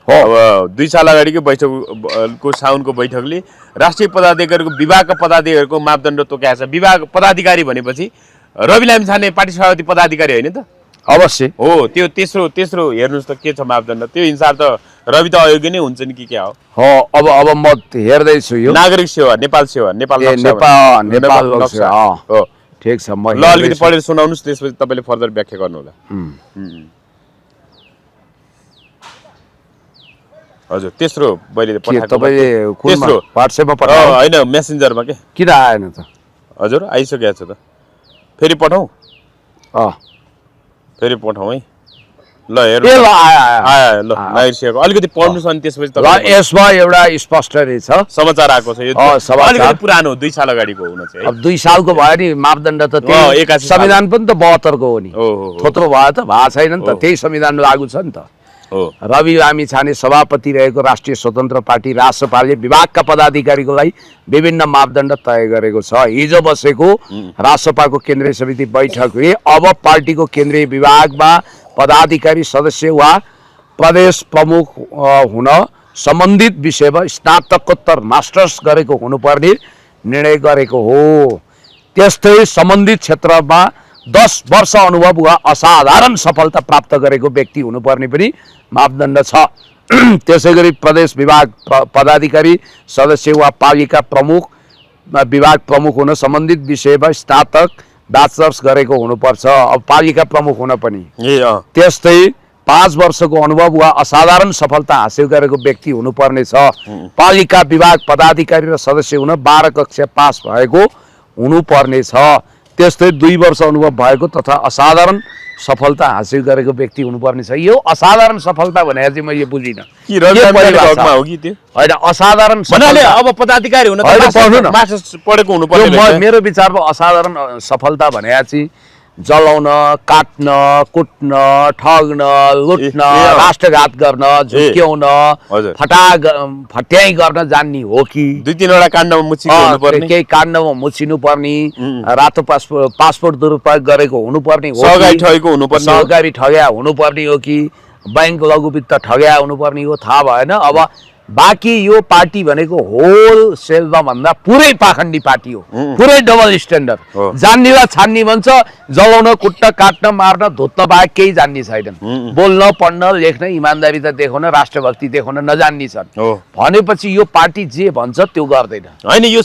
अब 2 साल अगाडिको बैठकको साउनको बैठकले राष्ट्रिय पदाधिकारीको विभागका पदाधिकारीको मापदण्ड तोक्याएको छ विभाग पदाधिकारी भनेपछि रवि लामिछाने पार्टी सभापति पदाधिकारी होइन त अवश्य हो त्यो तेस्रो हेर्नुस् त के छ मापदण्ड त्यो हिसाब त रवि त अयोग्य नै हुन्छ नि के हो अब म हेर्दै छु यो नागरिक सेवा नेपाल हो ठीक छ म ल अलिकति पढेर सुनाउनुस् त्यसपछि तपाईले फर्दर व्याख्या गर्नु होला हजुर तेस्रो मैले पठाएको तपाईले तेस्रो WhatsApp मा पठाउनु हैन मेसेन्जरमा के किन आएन त हजुर आइसकेको छ त फेरि पठाऊ फेरि पठाऊ है ल हेर्नु ल आयो ल नाइर्सियाको अलिकति पढ्नुस् अनि त्यसपछि ल यसमा एउटा स्पष्ट रहेछ समाचार आएको छ यो अलिकति पुरानो 2 साल अगाडिको हुन चाहिँ अब 2 सालको भयो नि मापदण्ड त त्यही संविधान पनि त 72 को हो नि थोत्रो भयो त भएको छैन नि त त्यही संविधान लागू छ नि त रवि लामिछाने सभापति रहेको राष्ट्रिय स्वतन्त्र पार्टी रासपाले विभागका पदाधिकारीको लागि विभिन्न मापदण्ड तय गरेको छ हिजो बसेको रासपाको केन्द्रीय समिति बैठकले अब पार्टीको केन्द्रीय विभागमा पदाधिकारी सदस्य वा प्रदेश प्रमुख हुन सम्बन्धित विषयमा स्नातकोत्तर मास्टर्स गरेको हुनुपर्ने निर्णय गरेको हो। त्यस्तै सम्बन्धित क्षेत्रमा 10 वर्ष अनुभव वा असाधारण सफलता प्राप्त गरेको व्यक्ति हुनुपर्ने पनि मापदण्ड छ। त्यसैगरी प्रदेश विभाग पदाधिकारी सदस्य वा पालिका प्रमुख विभाग प्रमुख हुन सम्बन्धित विषयमा स्नातक ब्याचलर्स गरेको हुनुपर्छ। अब पालिका प्रमुख हुन पनि त्यस्तै 5 वर्षको अनुभव वा असाधारण सफलता हासिल गरेको व्यक्ति हुनुपर्ने छ। पालिका विभाग पदाधिकारी र सदस्य हुन 12 कक्षा पास भएको हुनुपर्ने छ। त्यस्तै 2 वर्ष अनुभव भएको तथा असाधारण सफलता हासिल गरेको व्यक्ति हुनुपर्ने छ। यो असाधारण सफलता भनेर चाहिँ मैले बुझिनँ होइन। असाधारण अब पदाधिकारी हुन मास्टर्स पढेको हुनुपर्ने। मेरो विचारमा असाधारण सफलता भनेर चाहिँ जलाउन, काट्न, कुट्न, ठग्न, लुट्न, राष्ट्रघात गर्न, झुक्क्याउन, फट्याइ गर्न जान्ने हो कि 2-3 काण्डमा मुछिनु हुनुपर्ने, केही काण्डमा मुछिनु पर्ने, रातो पासपोर्ट दुरुपयोग गरेको हुनुपर्ने हो, सहकारी ठग्या हुनुपर्ने हो कि बैंक लघु वित्त ठग्या हुनुपर्ने हो, थाहा भएन। अब बाँकी यो पार्टी भनेको होल सेलमा भन्दा पुरै पाखण्डी पार्टी हो, पुरै डबल स्ट्यान्डर्ड। जान्नेलाई छान्ने भन्छ, जलाउन, कुट्न, काट्न, मार्न, धोत्न बाहेक केही जान्ने छैनन्। बोल्न, पढ्न, लेख्न, इमान्दारिता देखाउन, राष्ट्रभक्ति देखाउन नजान्ने छन् भनेपछि यो पार्टी जे भन्छ त्यो गर्दैन होइन। यो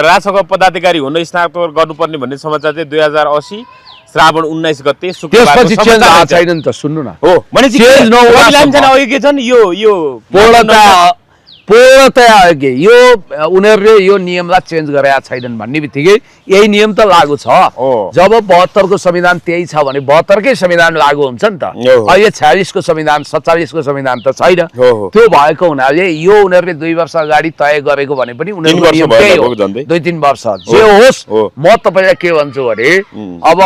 राजसभा पदाधिकारी हुन स्नातक गर्नुपर्ने भन्ने समाचार चाहिँ 2080 श्रावण 19 गते त्यसपछि चेन्ज छैन त। सुन्नु न, हो भनेपछि चेन्ज नहुँदा के छन् यो पूर्णतया अघि यो उनीहरूले यो नियमलाई चेन्ज गरेका छैनन् भन्ने बित्तिकै यही नियम त लागू छ। जब 72 को संविधान त्यही छ भने 72 कै संविधान लागू हुन्छ नि त। अहिले 46 को संविधान 47 को संविधान त छैन। त्यो भएको हुनाले यो उनीहरूले 2 वर्ष अगाडि तय गरेको भने पनि उनीहरूको नियम त्यही हो, 2-3 वर्ष जे होस्। म तपाईलाई के भन्छु भने अब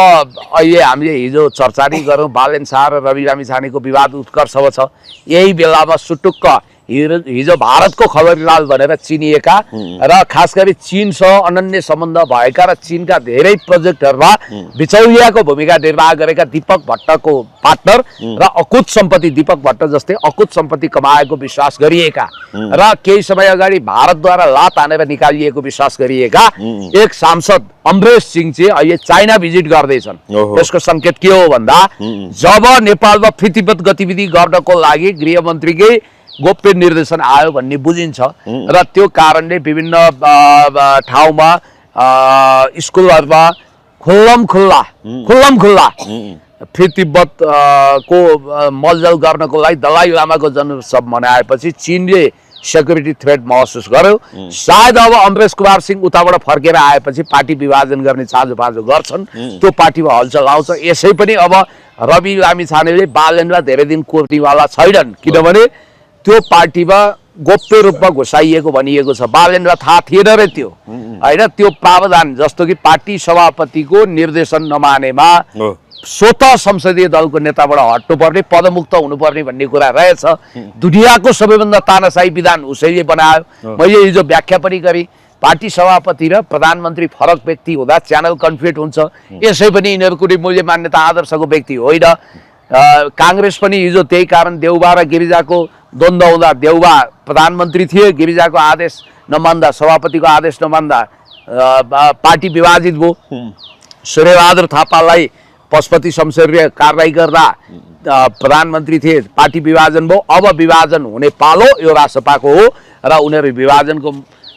अहिले हामीले हिजो चर्चा नै गरौँ, बालेन शाह र रवि लामिछानेको विवाद उत्कर्षमा छ। यही बेलामा सुटुक्क हिजो भारतको खबरलाल भनेर चिनिएका र खास गरी चीनसँग अनन्य सम्बन्ध भएका र चीनका धेरै प्रोजेक्टहरूमा बिचौलियाको भूमिका निर्वाह गरेका दीपक भट्टको पार्टनर र अकुत सम्पत्ति दीपक भट्ट जस्तै अकुत सम्पत्ति कमाएको विश्वास गरिएका र केही समय अगाडि भारतद्वारा लात हानेर निकालिएको विश्वास गरिएका एक सांसद अमरेश सिंह चाहिँ अहिले चाइना भिजिट गर्दैछन्। यसको संकेत के हो भन्दा जब नेपालमा प्रीतिबद्ध गतिविधि गर्नको लागि गृहमन्त्रीकै गोप्य निर्देशन आयो भन्ने बुझिन्छ र त्यो कारणले विभिन्न ठाउँमा स्कुलहरुमा खुल्लम खुल्ला प्रीतिबद्ध को मलजल गर्नको लागि दलाई लामाको जन्मोत्सव मनाएपछि चीनले सेक्युरिटी थ्रेट महसुस गर्यो। सायद अब अमरेश कुमार सिंह उताबाट फर्केर आएपछि पार्टी विभाजन गर्ने चाँजो गर्छन्, त्यो पार्टीमा हलचल आउँछ। यसै पनि अब रवि लामिछानेले बालेनलाई धेरै दिन कोर्नेवाला छैनन्, किनभने त्यो पार्टीमा गोप्य रूपमा घुसाइएको भनिएको छ। बालेनलाई थाहा थिएन रे त्यो हैन, त्यो प्रावधान जस्तो कि पार्टी सभापतिको निर्देशन नमानेमा स्वतः संसदीय दलको नेताबाट हट्नुपर्ने, पदमुक्त हुनुपर्ने भन्ने कुरा रहेछ। दुनियाँको सबैभन्दा तानाशाही विधान उसैले बनायो। मैले हिजो व्याख्या पनि गरेँ, पार्टी सभापति र प्रधानमन्त्री फरक व्यक्ति हुँदा च्यानल कन्फ्लिक्ट हुन्छ। यसै पनि यिनीहरू कुनै मूल्य मान्यता आदर्शको व्यक्ति होइन। कांग्रेस पनि हिजो त्यही कारण देउबा र गिरिजाको द्वन्द्व हुँदा देउबा प्रधानमन्त्री थिए, गिरिजाको आदेश नमान्दा, सभापतिको आदेश नमान्दा पार्टी विभाजित भयो। सूर्यबहादुर थापालाई पशुपति शमशेरले कारबाही गर्दा प्रधानमन्त्री थिए, पार्टी विभाजन भयो। अब विभाजन हुने पालो यो रासपाको हो र उनीहरू विभाजनको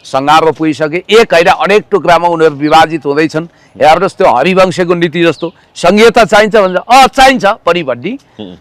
सङ्घारमा पुगिसके। एक होइन अनेक टुक्रामा उनीहरू विभाजित हुँदैछन्। हेर्नुहोस् त्यो हरिवंशको नीति जस्तो संघीयता चाहिन्छ भन्छ, चाहिन्छ पनि भन्ने,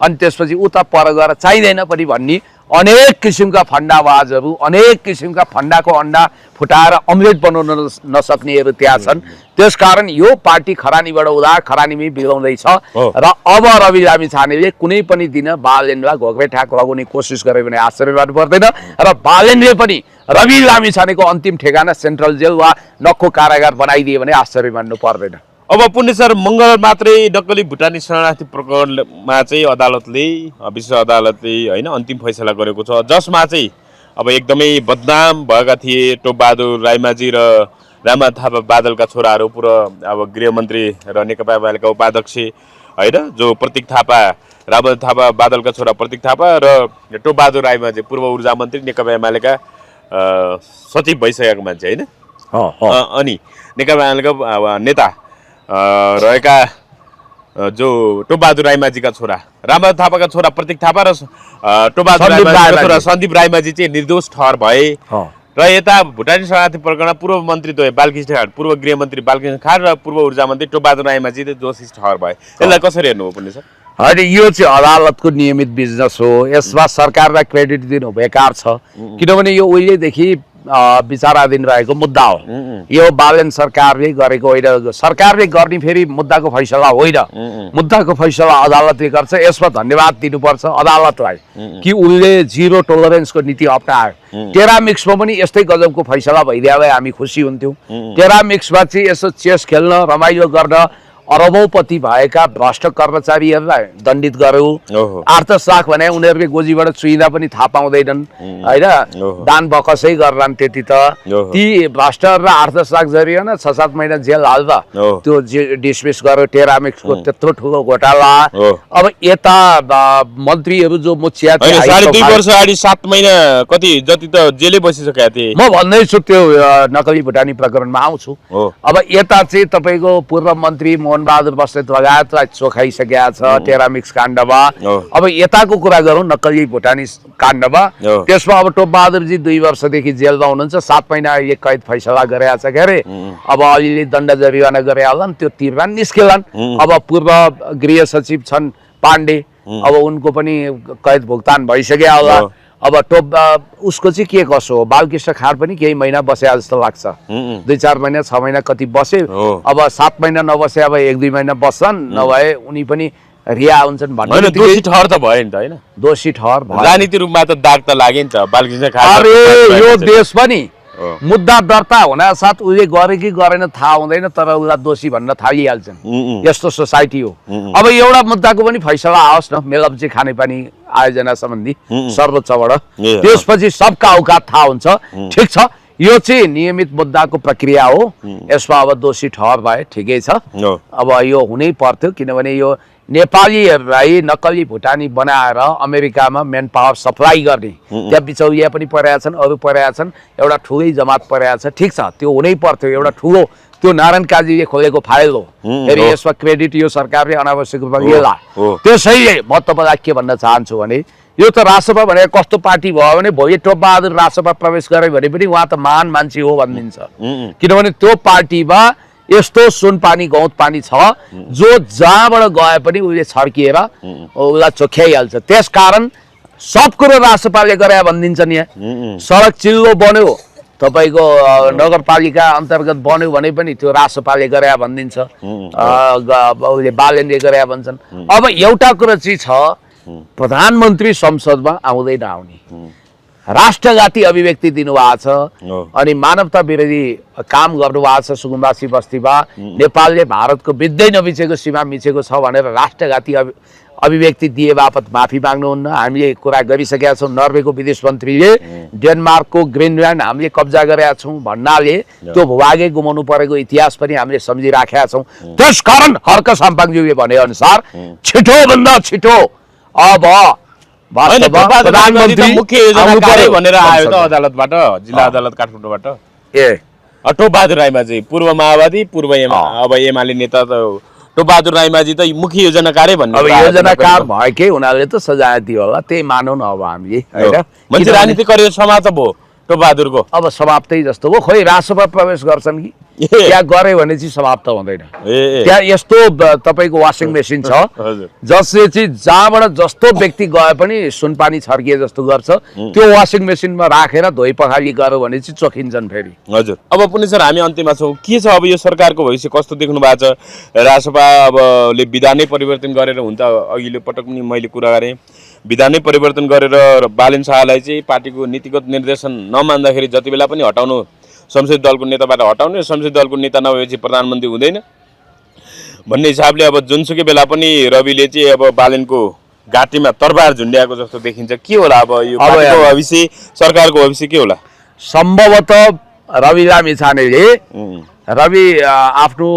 अनि त्यसपछि उता पर गएर चाहिँदैन पनि भन्ने अनेक किसिमका फन्डाबाजहरू, अनेक किसिमका फन्डाको अन्डा फुटाएर अमलेट बनाउन नसक्नेहरू त्यहाँ छन्। त्यसकारण यो पार्टी खरानीबाट उदा खरानीमै बिगाउँदैछ र अब रवि लामिछानेले कुनै पनि दिन बालेनलाई घोक्रे ठाक लगाउने कोसिस गरे भने आश्चर्य मान्नु पर्दैन र बालेनले पनि रवि लामिछानेको अन्तिम ठेगाना सेन्ट्रल जेल वा नक्खु कारागार बनाइदिए भने आश्चर्य मान्नु पर्दैन। अब पुण्य सर, मङ्गलबार मात्रै डक्कली भुटानी शरणार्थी प्रकरणमा चाहिँ अदालतले, विश्व अदालतले होइन अन्तिम फैसला गरेको छ, जसमा चाहिँ अब एकदमै बदनाम भएका थिए टोपबहादुर रायमाझी र रामा थापा बादलका छोराहरू, पुरा अब गृहमन्त्री र नेकपा एमालेका उपाध्यक्ष होइन, जो प्रतीक थापा रामबहादुर थापा बादलका छोरा प्रतीक थापा र टोपबहादुर राईमा चाहिँ पूर्व ऊर्जा मन्त्री नेकपा एमालेका सचिव भइसकेको मान्छे होइन अनि नेकपा एमालेका नेता रहेका जो टोपबहादुर राईमाझीका छोरा रामबहादुर थापाका छोरा प्रतीक थापा र टोपबहादुर राईमाझीका छोरा सन्दीप राईमाझी चाहिँ निर्दोष ठहर भए र यता भुटानी शरणार्थी प्रकरणमा पूर्व मन्त्री बालकृष्ण खाँड पूर्व गृहमन्त्री बालकृष्ण खाँड र पूर्व ऊर्जा मन्त्री टोपबहादुर राईमाझी दोषी ठहर भए यसलाई कसरी हेर्नु हो पुण्य सर होइन यो चाहिँ अदालतको नियमित बिजनेस हो यसमा सरकारलाई क्रेडिट दिनु बेकार छ किनभने यो उहिलेदेखि विचाराधीन रहेको मुद्दा हो यो बालन सरकारले गरेको होइन सरकारले गर्ने फेरि मुद्दाको फैसला होइन मुद्दाको फैसला अदालतले गर्छ यसमा धन्यवाद दिनुपर्छ अदालतलाई कि उनले जिरो टोलरेन्सको नीति अप्नायो टेरामिक्समा पनि यस्तै गजबको फैसला भइदिए हामी खुसी हुन्थ्यौँ टेरामिक्समा चाहिँ यसो चेस खेल्न रमाइलो गर्न अरबौपति भएका भ्रष्ट कर्मचारीहरूलाई दण्डित गर्यो 8-10 लाख भने उनीहरूले गोजीबाट चुइँदा पनि थाहा पाउँदैनन् होइन दान बकसै गर्लान् त्यति त ती भ्रष्टहरूलाई 8-10 लाख जरिवाना 6-7 महिना जेल हाल्दा त्यो डिसमिस गर्यो टेरामिक्सको त्यत्रो ठुलो घोटाला अब यता मन्त्रीहरू जो मुखिया 2.5 वर्ष अगाडि 7 महिना कति जति त जेलै बसिसकेका थिए म भन्दैछु त्यो नक्कली भुटानी प्रकरणमा आउँछु अब यता चाहिँ तपाईँको पूर्व मन्त्री मोहनबहादुर बस्नेत लगायतलाई चोखाइसकेका छ टेरामिक्स काण्डमा अब यताको कुरा गरौँ नक्कली भुटानी काण्डमा त्यसमा अब टोपबहादुरजी 2 वर्षदेखि जेलमा हुनुहुन्छ 7 महिना एक कैद फैसला गरेका छ के अरे अब अलिअलि दण्ड जरिवाना गरे होलान् त्यो तिर्न निस्केलान् अब पूर्व गृह सचिव छन् पाण्डे अब उनको पनि कैद भुक्तान भइसक्यो होला अब उसको चाहिँ के कसो हो बालकृष्ण खाँड पनि केही महिना बसे जस्तो लाग्छ 2-4 महिना 6 महिना कति बसे अब 7 महिना नबसे अब 1-2 महिना बस्छन् नभए उनी पनि रिहा हुन्छन् भन्ने दोषी ठहर त भयो नि त होइन दोषी ठहर भयो राजनीति रूपमा त दाग त लाग्यो नि त बालकृष्ण खाँड अरे यो देश पनि मुद्दा दर्ता हुन साथ उसले गरे कि गरेन थाहा हुँदैन तर उसलाई दोषी भन्न थालिहाल्छन् यस्तो सोसाइटी हो अब एउटा मुद्दाको पनि फैसला आओस् न मेलम्ची खानेपानी आयोजना सम्बन्धी सर्वोच्चबाट त्यसपछि सबका औकात थाहा हुन्छ ठिक छ यो चाहिँ नियमित मुद्दाको प्रक्रिया हो यसमा अब दोषी ठहर भए ठिकै छ अब यो हुनै पर्थ्यो किनभने यो नेपालीहरूलाई नक्कली भुटानी बनाएर अमेरिकामा मेन पावर सप्लाई गर्ने त्यहाँ बिचौलिया पनि परेका छन् अरू परेका छन् एउटा ठुलै जमात परेका छ ठिक छ त्यो हुनै पर्थ्यो एउटा ठुलो त्यो नारायण काजीले खोलेको फाइल हो फेरि यसमा क्रेडिट यो सरकारले अनावश्यक रूपमा लिएला त्यसैले म तपाईँलाई के भन्न चाहन्छु भने यो त रासपा भनेर कस्तो पार्टी भयो भने भोलि टोपबहादुर रासपा प्रवेश गरे भने पनि उहाँ त महान मान्छे हो भनिदिन्छ किनभने त्यो पार्टीमा यस्तो सुनपानी गौत पानी छ जो जहाँबाट गए पनि उसले छर्किएर उसलाई चोख्याइहाल्छ त्यसकारण सब कुरो रासपाले गरे भनिदिन्छ नि सडक चिल्लो बन्यो तपाईँको नगरपालिका अन्तर्गत बन्यो भने पनि त्यो रासपाले गरे भनिदिन्छ उसले बालेनले गरे भन्छन् अब एउटा कुरो चाहिँ छ प्रधानमन्त्री संसदमा आउँदैन आउने राष्ट्रघाती अभिव्यक्ति दिनुभएको छ अनि मानवता विरोधी काम गर्नुभएको छ सुकुम्बासी बस्तीमा नेपालले भारतको बित्दै नबिचेको सीमा मिचेको छ भनेर राष्ट्रघाती अभिव्यक्ति दिए बापत माफी माग्नुहुन्न हामीले कुरा गरिसकेका छौँ नर्वेको विदेश मन्त्रीले डेनमार्कको ग्रिनल्यान्ड हामीले कब्जा गरेका छौँ भन्नाले त्यो भूभागै गुमाउनु परेको इतिहास पनि हामीले सम्झिराखेका छौँ त्यसकारण हर्क साम्पाङज्यूले भने अनुसार छिटोभन्दा छिटो अब मुख्य योजना कार्य भनेर आयो त अदालतबाट जिल्ला अदालत काठमाडौँबाट टोपबहादुर राईमाझी पूर्व माओवादी पूर्व अब एमाले नेता त टोपबहादुर राईमाझी त मुख्य योजनाकारै भन्ने अब योजनाकार भएकै उनीहरूले त सजाय दियो होला त्यही मानौँ न अब हामीले होइन मान्छे राजनीति करियर समाप्त भयो टोपबहादुरको अब समाप्तै जस्तो हो खोइ रासपा प्रवेश गर्छन् कि त्यहाँ गरे भने चाहिँ समाप्त हुँदैन त्यहाँ यस्तो तपाईँको वासिङ मेसिन छ जसले चाहिँ जहाँबाट जस्तो व्यक्ति गए पनि सुनपानी छर्किए जस्तो गर्छ त्यो वासिङ मेसिनमा राखेर धोइ पखाली गर्यो भने चाहिँ चोखिन्छन् फेरि हजुर अब पनि सर हामी अन्त्यमा छौँ के छ अब यो सरकारको भविष्य कस्तो देख्नु भएको छ रासपा अब विधानै परिवर्तन गरेर हुन्छ अघिल्लो पटक पनि मैले कुरा गरेँ विधानै परिवर्तन गरेर बालेन शाहलाई चाहिँ पार्टीको नीतिगत निर्देशन नमान्दाखेरि जति बेला पनि हटाउनु संसदीय दलको नेताबाट हटाउने संसदीय दलको नेता नभएपछि प्रधानमन्त्री हुँदैन भन्ने हिसाबले अब जुनसुकै बेला पनि रविले चाहिँ अब बालेनको घाँटीमा तरबार झुन्ड्याएको जस्तो देखिन्छ के होला अब यो पार्टीको भविष्य सरकारको भविष्य के होला सम्भवतः रवि लामिछानेले रवि आफ्नो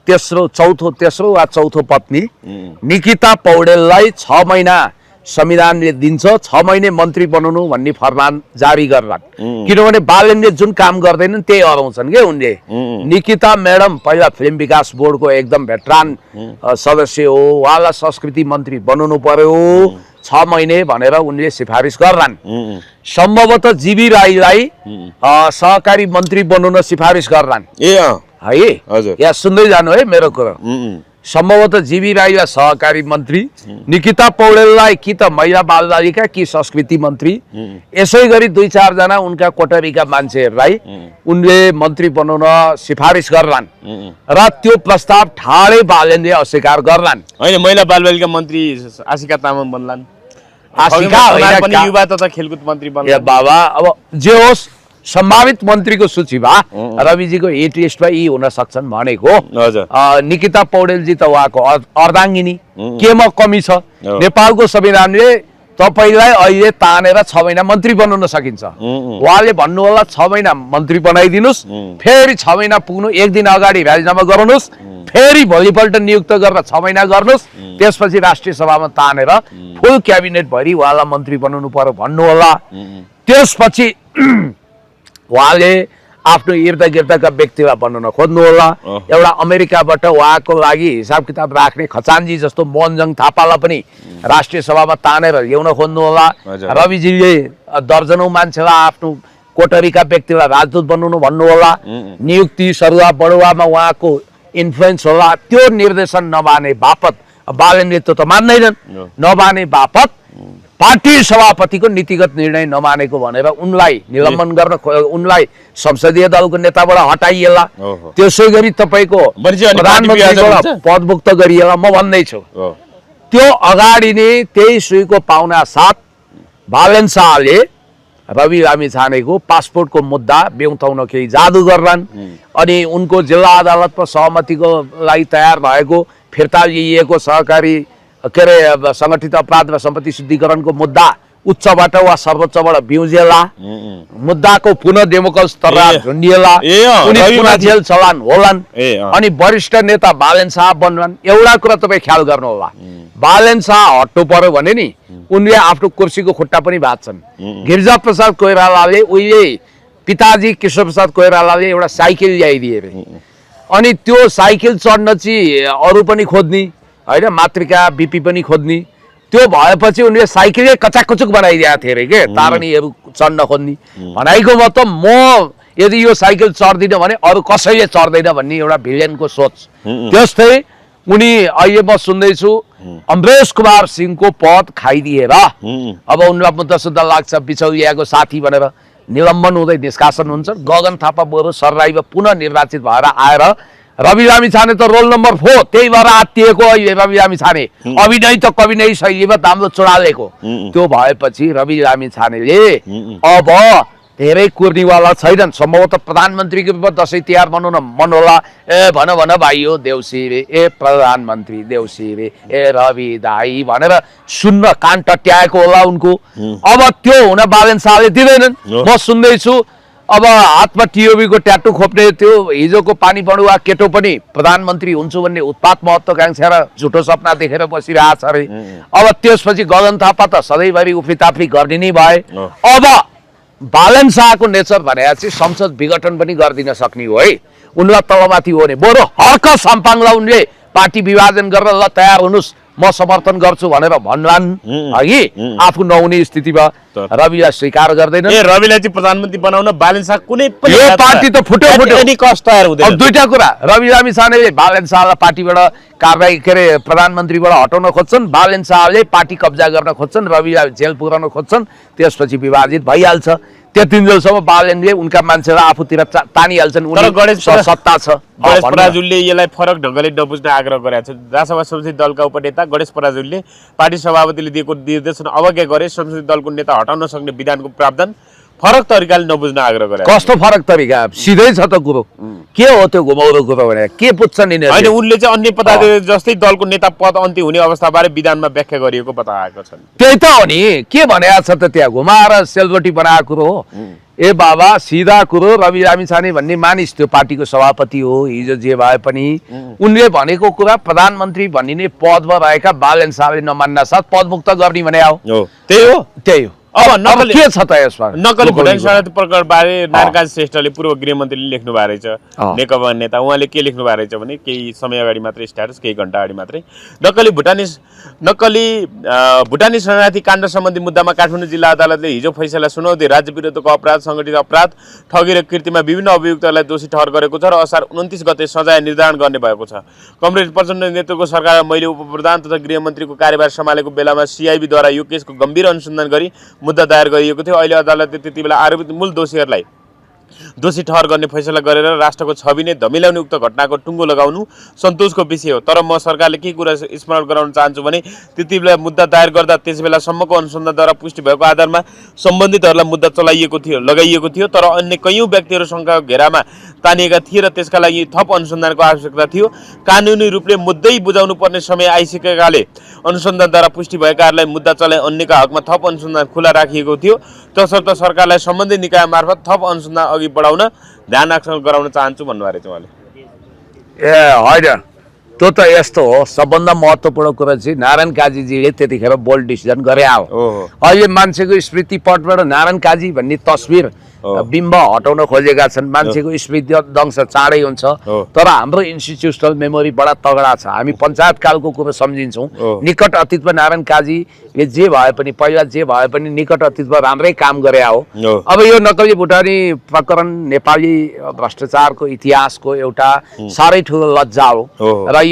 तेस्रो वा चौथो पत्नी निकिता पौडेललाई 6 महिना संविधानले दिन्छ, 6 महिने मन्त्री बनाउनु भन्ने फरमान जारी गर्छन्। किनभने बालनले जुन काम गर्दैनन् त्यही अराउँछन् के उनले। निकिता म्याडम पहिला फिल्म विकास बोर्डको एकदम भेटरान सदस्य हो, उहाँलाई संस्कृति मन्त्री बनाउनु पर्यो 6 महिने भनेर उनले सिफारिस गर्छन्। सम्भवतः जीवी राईलाई सहकारी मन्त्री बनाउन सिफारिस गर्छन् है। यहाँ सुन्दै जानु है मेरो कुरा। सम्भवतः जीवी राईलाई सहकारी मन्त्री, निकिता पौडेललाई कि त महिला बालबालिका कि संस्कृति मन्त्री, यसै गरी 2-4 जना उनका कोटरीका मान्छेहरूलाई उनले मन्त्री बनाउन सिफारिस गर्छन् र त्यो प्रस्ताव ठाडै बालनले अस्वीकार गर्छन्। होइन, महिला बालबालिका मन्त्री आशिका तामाङ बन्लान्। आशिका पनि युवा तथा खेलकुद मन्त्री बन्लान्। बाबा अब जे होस् सम्भावित मन्त्रीको सूचीमा रविजीको हिट लिस्टमा यी हुन सक्छन् भनेको। निकिता पौडेलजी त उहाँको अर्धाङ्गिनी, केमा कमी छ? नेपालको संविधानले तपाईलाई अहिले तानेर 6 महिना मन्त्री बनाउन सकिन्छ। उहाँले भन्नु होला 6 महिना मन्त्री बनाइदिनुस्, फेरि 6 महिना पुग्नु 1 दिन अगाडि राजीनामा गराउनुस्, फेरि भोलिपल्ट नियुक्त गरेर 6 महिना गर्नुस्, त्यसपछि राष्ट्रिय सभामा तानेर फुल क्याबिनेट भरि उहाँलाई मन्त्री बनाउनु पर्यो भन्नु होला। त्यसपछि उहाँले आफ्नो इर्द गिर्दका व्यक्तिलाई बनाउन खोज्नु होला। एउटा अमेरिकाबाट उहाँको लागि हिसाब किताब राख्ने खचान्जी जस्तो मोहनजङ थापालाई पनि राष्ट्रिय सभामा तानेर ल्याउन खोज्नु होला। रविजीले दर्जनौं मान्छेलाई आफ्नो कोटरीका व्यक्तिलाई राजदूत बनाउनु भन्नु होला। नियुक्ति सरुवा बढुवामा उहाँको इन्फ्लुएन्स होला। त्यो निर्देशन नमाने बापत बालनले त मान्दैनन्, नमाने बापत पार्टी सभापतिको नीतिगत निर्णय नमानेको भनेर उनलाई निलम्बन गर्न, उनलाई संसदीय दलको नेताबाट हटाइएला। त्यसै गरी तपाईको प्रधानमन्त्रीबाट पदमुक्त गरिएला। म भन्दैछु त्यो अगाडि नै त्यही सुईको पाउना साथ बालन शाहले रवि लामिछानेको पासपोर्टको मुद्दा बेउताउन केही जादु गर्लान् अनि उनको जिल्ला अदालतमा सहमतिको लागि तयार भएको फिर्ता लिइएको सहकारी के अरे संगठित अपराध र सम्पत्ति शुद्धिकरणको मुद्दा उच्चबाट वा सर्वोच्चबाट बिउजेला, मुद्दाको पुनः डेमोक्रेसी तर्रार झुन्डिएला, उनी पुनः जेल चलान होलान् अनि वरिष्ठ नेता बालन शाह बन्लान्। एउटा कुरा तपाई ख्याल गर्नु होला, बालन शाह हट्नु पर्यो भने नि उनले आफ्नो कुर्सीको खुट्टा पनि भाँच्छन्। गिरिजा प्रसाद कोइरालाले उहिले पिताजी कृष्ण प्रसाद कोइरालाले एउटा साइकल ल्याइदिए अनि त्यो साइकल चढ्न चाहिँ अरू पनि खोज्ने हैन, मातृका बिपी पनि खोज्ने। त्यो भएपछि उनले साइकलै कचाकचुक बनाइदिएको थिए अरे के, तारणीहरू चढ्न खोज्ने। भनाइको मतलब म यदि यो साइकल चढ्दिनँ भने अरू कसैले चढ्दैन भन्ने एउटा भिलेनको सोच। त्यस्तै उनी अहिले म सुन्दैछु अमरेश कुमार सिंहको पद खाइदिएर अब उनलाई मुद्दा लाग्छ बिचौलियाको साथी भनेर निलम्बन हुँदै निष्कासन हुन्छ। गगन थापा बरु सर्राइव पुनः निर्वाचित भएर आएर रवि लामिछाने त रोल नम्बर 4 त्यही भएर आत्तिएको अहिले रवि लामिछाने अभिनय त कविनय शैलीमा दाम्रो चुडालेको। त्यो भएपछि रवि लामिछानेले अब धेरै कुर्नीवाला छैनन्। सम्भवतः प्रधानमन्त्रीको रूपमा दसैँ तिहार मनाउन मन होला। ए भन भन भाइ हो देउसी रे, ए प्रधानमन्त्री देउसी रे, ए रवि दाई भनेर सुन्न कान टट्याएको होला उनको। अब त्यो हुन बालन शाहले दिँदैनन्। म सुन्दैछु अब हातमा टिओबीको ट्याटु खोप्ने त्यो हिजोको पानी बढुवा केटो पनि प्रधानमन्त्री हुन्छु भन्ने उत्पात महत्वाकांक्षा र झुटो सपना देखेर बसिरहेछ अरे। अब त्यसपछि गगन थापा त सधैँभरि उफ्रीताफ्री गर्ने नै भए। अब बालन शाहको नेचर भने चाहिँ संसद विघटन पनि गरिदिन सक्ने हो है, उनलाई तलमाथि हो भने बरु हर्क साम्पाङलाई उनले पार्टी विभाजन गरेर ल तयार हुनुस् म समर्थन गर्छु भनेर भन्लान् है। आफू नहुने स्थितिमा रविलाई स्वीकार गर्दैन। ए रविलाई चाहिँ प्रधानमन्त्री बनाउन बालन शाह कुनै पनि यो पार्टी त फुट्यो अनि कस्ट तयार हुँदैन। अब दुईटा कुरा, रवि लामिछानेले बालन शाहलाई पार्टीबाट कारबाही के अरे प्रधानमन्त्रीबाट हटाउन खोज्छन्, बालन शाहले पार्टी कब्जा गर्न खोज्छन्, रविलाई जेल पुर्याउन खोज्छन्, त्यसपछि विभाजित भइहाल्छ। त्यतिन्जेलसम्म बालनले उनका मान्छेलाई आफूतिर तानिहाल्छन्। सत्ता छ। गणेश पराजुलीले यसलाई फरक ढङ्गले नबुझ्न आग्रह गरेका छन्। राष्ट्रसभा संसदीय दलका उपनेता गणेश पराजुलीले पार्टी सभापतिले दिएको निर्देशन अवज्ञा गरे संसदीय दलको नेता हटाउन सक्ने विधानको प्रावधान फरक तरिकाले नबुझ्न आग्रह गरे। कस्तो फरक तरिका? सिधै छ त कुरो। के हो त्यो घुमाउरो कुरो भने के पुच्छन् नि? हैन, उनले चाहिँ अन्य पदाधिकारी जस्तै दलको नेता पद अन्त्य हुने अवस्थाबारे विधानमा व्याख्या गरिएको बताएका छन्। त्यही त हो नि, के भनेको छ त त्यहाँ घुमाएर सेलरोटी बनाएको कुरो हो। ए बाबा सिधा कुरो रवि लामिछाने भन्ने मानिस त्यो पार्टीको सभापति हो हिजो जे भए पनि उनले भनेको कुरा प्रधानमन्त्री भनिने पदमा रहेका बालन शाहले नमान्न साथ पदमुक्त गर्ने भने त्यही हो अब नक्कली के छ त यसमा नक्कली भुटानी शरणार्थी प्रकरण बारे नारायण श्रेष्ठले पूर्व गृहमन्त्रीले लेख्नु भएको रहेछ नेकपा नेता उहाँले के लेख्नु भएको रहेछ भने केही समय अगाडि मात्रै स्ट्याटस केही घण्टा अगाडि मात्रै नक्कली भुटानी शरणार्थी काण्ड सम्बन्धी मुद्दामा काठमाडौँ जिल्ला अदालतले हिजो फैसला सुनाउँदै राज्य विरुद्धको अपराध सङ्गठित अपराध ठगी र कृतिमा विभिन्न अभियुक्तलाई दोषी ठहर गरेको छ र असार 29 गते सजाय निर्धारण गर्ने भएको छ। कमरेड प्रचण्ड नेतृत्वको सरकार मैले उपप्रधान तथा गृहमन्त्रीको कार्यभार सम्हालेको बेलामा सिआइबीद्वारा यो केसको गम्भीर अनुसन्धान गरी मुद्दा दायर गरिएको थियो। अहिले अदालतले त्यति बेला आरोपित मूल दोषीहरूलाई दोषी ठहर गर्ने फैसला गरेर राष्ट्रको छवि नै धमिल्याउने उक्त घटनाको टुङ्गो लगाउनु सन्तोषको विषय हो। तर म सरकारले के कुरा स्मरण गराउन चाहन्छु भने त्यति बेला मुद्दा दायर गर्दा त्यसबेलासम्मको अनुसन्धानद्वारा पुष्टि भएको आधारमा सम्बन्धितहरूलाई मुद्दा लगाइएको थियो तर अन्य कैयौँ व्यक्तिहरू शङ्काको घेरामा तानिएका थिए र त्यसका लागि थप अनुसन्धानको आवश्यकता थियो। कानुनी रूपले मुद्दै बुझाउनु पर्ने समय आइसकेकाले अनुसन्धानद्वारा पुष्टि भएकाहरूलाई मुद्दा चलाइ अन्यका हकमा थप अनुसन्धान खुला राखिएको थियो। तसर्थ सरकारलाई सम्बन्धित निकाय मार्फत थप अनुसन्धान अघि बढाउन ध्यान आकर्षण गराउन चाहन्छु भन्नुभएको छ उहाँले। होइन त्यो त यस्तो हो सबभन्दा महत्त्वपूर्ण कुरा चाहिँ नारायण काजीजीले त्यतिखेर बोल्ड डिसिजन गरे हो। अहिले मान्छेको स्मृति पटबाट नारायण काजी भन्ने तस्बिर बिम्ब हटाउन खोजेका छन्। मान्छेको स्मृति दंश चाँडै हुन्छ तर हाम्रो इन्स्टिट्युसनल मेमोरी बडा तगडा छ। हामी पञ्चायत कालको कुरो सम्झिन्छौँ। निकट अतीतमा नारायण काजीले जे भए पनि पहिला जे भए पनि निकट अतीतमा राम्रै काम गरे हो। अब यो नक्कली भुटानी प्रकरण नेपाली भ्रष्टाचारको इतिहासको एउटा साह्रै ठुलो लज्जा हो र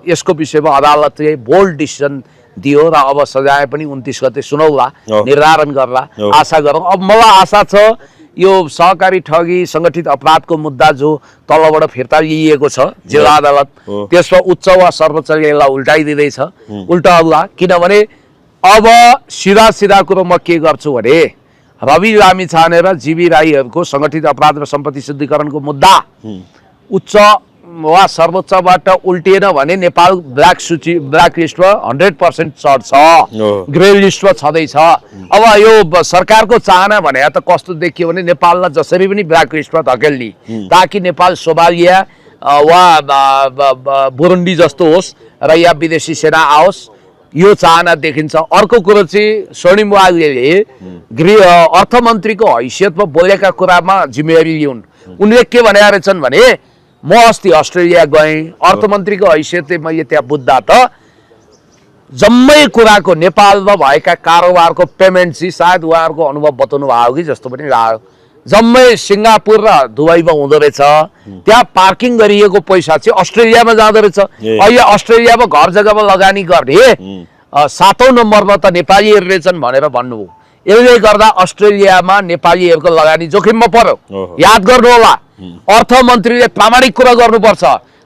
यसको विषयमा अदालतले बोल्ड डिसिजन दियो र अब सजाय पनि 29 गते सुनौला निर्धारण गर्ला आशा गरौँ। अब मलाई आशा छ यो सहकारी ठगी सङ्गठित अपराधको मुद्दा जो तलबाट फिर्ता लिइएको छ जिल्ला अदालत त्यसमा उच्च वा सर्वोच्चले यसलाई उल्टाइदिँदैछ उल्टाउला। किनभने अब सिधा कुरो म के गर्छु भने रवि लामिछाने र जीवी राईहरूको सङ्गठित अपराध र सम्पत्ति शुद्धिकरणको मुद्दा उच्च वा सर्वोच्चबाट उल्टिएन भने नेपाल ब्ल्याक लिस्टमा 100% चढ्छ ग्रे लिस्टमा छँदैछ। अब यो सरकारको चाहना भने त कस्तो देखियो भने नेपाललाई जसरी पनि ब्ल्याक लिस्टमा धकेल्ने ताकि नेपाल सोमालिया वा बुरुन्डी जस्तो होस् र या विदेशी सेना आओस् यो चाहना देखिन्छ। अर्को कुरो चाहिँ स्वर्णिम वाग्लेले अर्थमन्त्रीको हैसियतमा बोलेका कुरामा जिम्मेवारी लिउन्। उनले के भनेका रहेछन् भने म अस्ति अस्ट्रेलिया गएँ अर्थमन्त्रीको हैसियतले मैले त्यहाँ बुझ्दा त जम्मै कुराको नेपालमा भएका कारोबारको पेमेन्ट चाहिँ सायद उहाँहरूको अनुभव बताउनु भएको कि जस्तो पनि लाग्यो। जम्मै सिङ्गापुर र दुबईमा हुँदो रहेछ। त्यहाँ पार्किङ गरिएको पैसा चाहिँ अस्ट्रेलियामा जाँदो रहेछ। अहिले अस्ट्रेलियामा घर जग्गामा लगानी गर्ने 7औं नम्बरमा त नेपालीहरू रहेछन् भनेर भन्नुभयो। यसले गर्दा अस्ट्रेलियामा नेपालीहरूको लगानी जोखिममा पर्यो। याद गर्नु होला अर्थमन्त्रीले प्रामाणिक कुरा गर्नुपर्छ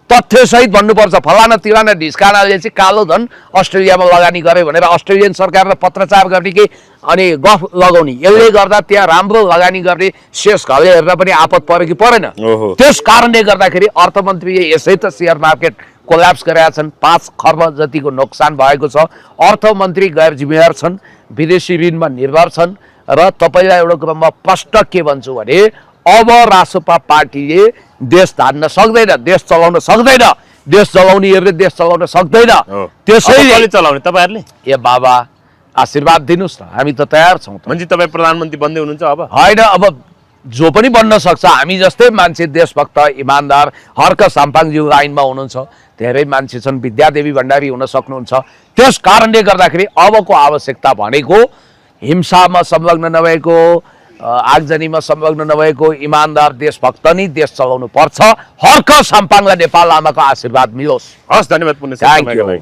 तथ्यसहित भन्नुपर्छ फलाना तिलाना ढिस्कानाले चाहिँ कालो धन अस्ट्रेलियामा लगानी गरे भनेर अस्ट्रेलियन सरकारलाई पत्रचार गर्ने कि अनि गफ लगाउने। यसले गर्दा त्यहाँ राम्रो लगानी गर्ने शेष घरले हेर्दा पनि आपत पर्यो कि परेन। त्यस कारणले गर्दाखेरि अर्थमन्त्रीले यसै त सेयर मार्केट कोल्याप्स गरेका छन् 5 खर्ब जतिको नोक्सान भएको छ। अर्थमन्त्री गैर जिम्मेवार छन् विदेशी ऋणमा निर्भर छन् र तपाईँलाई एउटा कुरा म प्रष्ट के भन्छु भने अब रासोपा पार्टीले देश धान्न सक्दैन देश चलाउन सक्दैन देश चलाउनेहरूले देश चलाउन सक्दैन। त्यसैले चलाउने तपाईहरुले ए बाबा आशीर्वाद दिनुस् न हामी त तयार छौँ। म्हणजे तपाईँ प्रधानमन्त्री बन्दै हुनुहुन्छ अब होइन अब जो पनि बन्न सक्छ। हामी जस्तै मान्छे देशभक्त इमान्दार हर्क साम्पाङज्यू लाइनमा हुनुहुन्छ धेरै मान्छे छन् विद्यादेवी भण्डारी हुन सक्नुहुन्छ। त्यस कारणले गर्दाखेरि अबको आवश्यकता भनेको हिंसामा संलग्न नभएको आगजनीमा संलग्न नभएको इमान्दार देशभक्त नै देश चलाउनु पर्छ। हर्क साम्पाङलाई नेपाल आमाको आशीर्वाद मिलोस्। हस् धन्यवाद पुण्य।